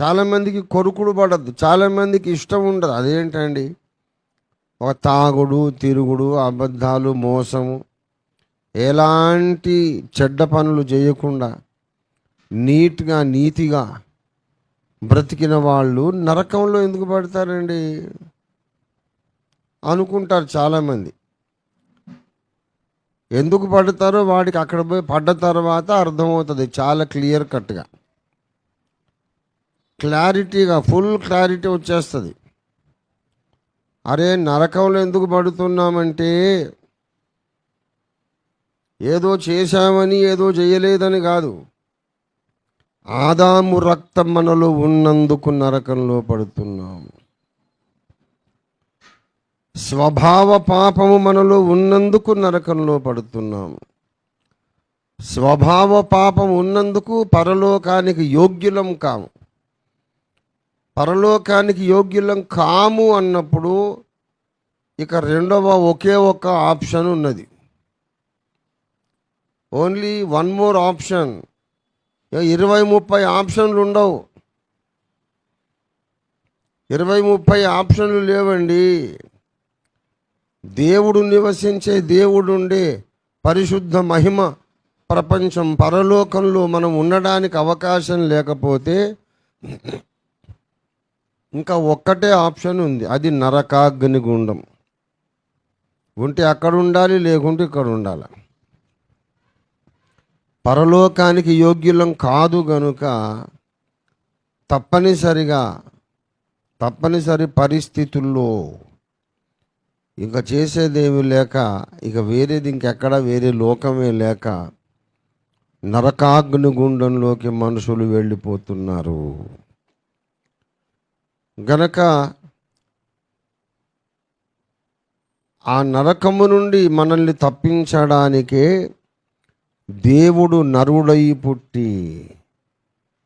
చాలామందికి కొరుకుడు పడద్దు, చాలామందికి ఇష్టం ఉండదు. అదేంటండి? ఒక తాగుడు, తిరుగుడు, అబద్ధాలు, మోసము, ఎలాంటి చెడ్డ పనులు చేయకుండా నీట్గా నీతిగా బ్రతికిన వాళ్ళు నరకంలో ఎందుకు పడతారండి అనుకుంటారు చాలామంది. ఎందుకు పడతారో వాడికి అక్కడ పోయి పడ్డ తర్వాత అర్థమవుతుంది, చాలా క్లియర్ కట్గా, క్లారిటీగా, ఫుల్ క్లారిటీ వచ్చేస్తుంది. అరే నరకంలో ఎందుకు పడుతున్నామంటే ఏదో చేశామని ఏదో చేయలేదని కాదు. ఆదాము రక్తం మనలో ఉన్నందుకు నరకంలో పడుతున్నాము. స్వభావ పాపము మనలో ఉన్నందుకు నరకంలో పడుతున్నాము. స్వభావ పాపం ఉన్నందుకు పరలోకానికి యోగ్యులం కాము. పరలోకానికి యోగ్యులం కాము అన్నప్పుడు ఇక రెండవ ఒకే ఒక ఆప్షన్ ఉన్నది. Only one more option. 20-30 ఆప్షన్లు ఉండవు. 20-30 ఆప్షన్లు లేవండి. దేవుడు నివసించే, దేవుడుండే పరిశుద్ధ మహిమ ప్రపంచం పరలోకంలో మనం ఉండడానికి అవకాశం లేకపోతే ఇంకా ఒక్కటే ఆప్షన్ ఉంది, అది నరకాగ్ని గుండం. ఉంటే అక్కడ ఉండాలి, లేకుంటే ఇక్కడ ఉండాలి. పరలోకానికి యోగ్యులం కాదు గనుక తప్పనిసరి పరిస్థితుల్లో ఇంకా చేసేదేమీ లేక, ఇక వేరేది ఇంకెక్కడ వేరే లోకమే లేక నరకాగ్ని గుండంలోకి మనుషులు వెళ్ళిపోతున్నారు. గనక ఆ నరకము నుండి మనల్ని తప్పించడానికే దేవుడు నరుడై పుట్టి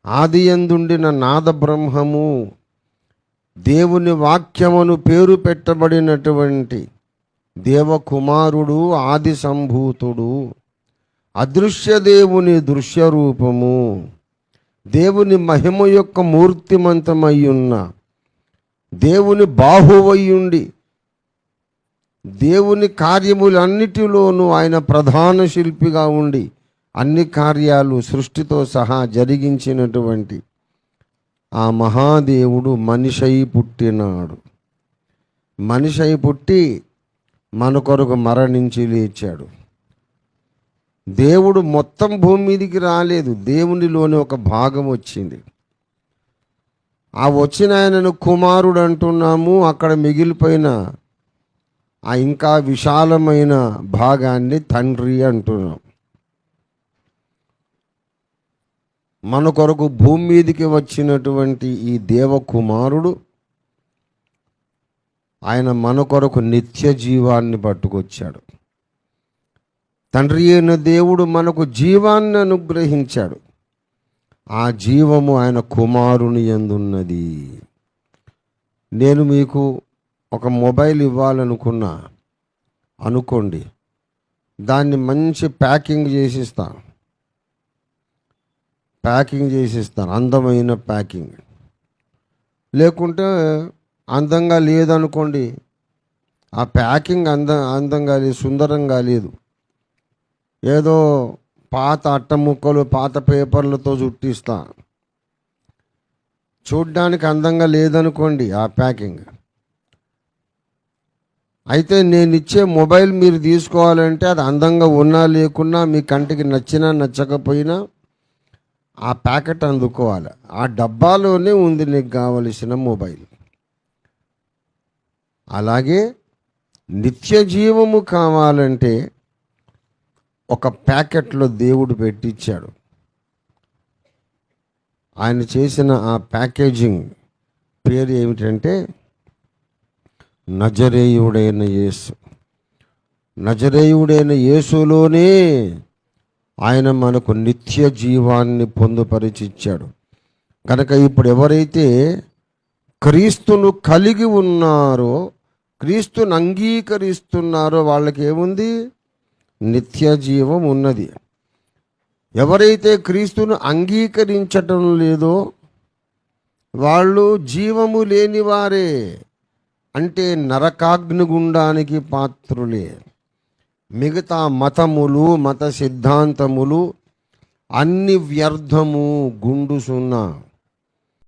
ఆదియందుండిన నాద బ్రహ్మము, దేవుని వాక్యమును పేరు పెట్టబడినటువంటి దేవకుమారుడు, ఆది సంభూతుడు, అదృశ్య దేవుని దృశ్య రూపము, దేవుని మహిమ యొక్క మూర్తిమంతమయ్యున్న దేవుని బాహువయ్యుండి దేవుని కార్యములన్నిటిలోనూ ఆయన ప్రధాన శిల్పిగా ఉండి అన్ని కార్యాలు సృష్టితో సహా జరిగించినటువంటి ఆ మహాదేవుడు మనిషై పుట్టినాడు. మనిషై పుట్టి మన కొరకు మరణించి లేచాడు. దేవుడు మొత్తం భూమి మీదికి రాలేదు, దేవునిలోని ఒక భాగం వచ్చింది. ఆ వచ్చిన ఆయనను కుమారుడు అంటున్నాము. అక్కడ మిగిలిపోయిన ఆ ఇంకా విశాలమైన భాగాన్ని తండ్రి అంటున్నాం. మన కొరకు భూమి మీదికి వచ్చినటువంటి ఈ దేవకుమారుడు ఆయన మన కొరకు నిత్య జీవాన్ని పట్టుకొచ్చాడు. తండ్రి అయిన దేవుడు మనకు జీవాన్ని అనుగ్రహించాడు. ఆ జీవము ఆయన కుమారుని యందున్నది. నేను మీకు ఒక మొబైల్ ఇవ్వాలనుకున్నా అనుకోండి, దాన్ని మంచి ప్యాకింగ్ చేసిస్తాను, అందమైన ప్యాకింగ్. లేకుంటే అందంగా లేదనుకోండి, ఆ ప్యాకింగ్ అందంగా లేదు, సుందరంగా లేదు, ఏదో పాత అట్టముక్కలు, పాత పేపర్లతో చుట్టిస్తా, చూడ్డానికి అందంగా లేదనుకోండి ఆ ప్యాకింగ్. అయితే నేను ఇచ్చే మొబైల్ మీరు తీసుకోవాలంటే అది అందంగా ఉన్నా లేకున్నా, మీ కంటికి నచ్చినా నచ్చకపోయినా ఆ ప్యాకెట్ అందుకోవాలి. ఆ డబ్బాలోనే ఉంది నీకు కావలసిన మొబైల్. అలాగే నిత్య జీవము కావాలంటే ఒక ప్యాకెట్లో దేవుడు పెట్టించాడు. ఆయన చేసిన ఆ ప్యాకేజింగ్ పేరు ఏమిటంటే నజరేయుడైన యేసు. నజరేయుడైన యేసులోనే ఆయన మనకు నిత్య జీవాన్ని పొందుపరిచిచ్చాడు. కనుక ఇప్పుడు ఎవరైతే క్రీస్తును కలిగి ఉన్నారో, క్రీస్తును అంగీకరిస్తున్నారో వాళ్ళకి ఏముంది? నిత్య జీవం ఉన్నది. ఎవరైతే క్రీస్తును అంగీకరించటం లేదో వాళ్ళు జీవము లేనివారే, అంటే నరకాగ్నిగుండానికి పాత్రులే. మిగతా మతములు, మత సిద్ధాంతములు అన్ని వ్యర్థము, గుండు సున్నా.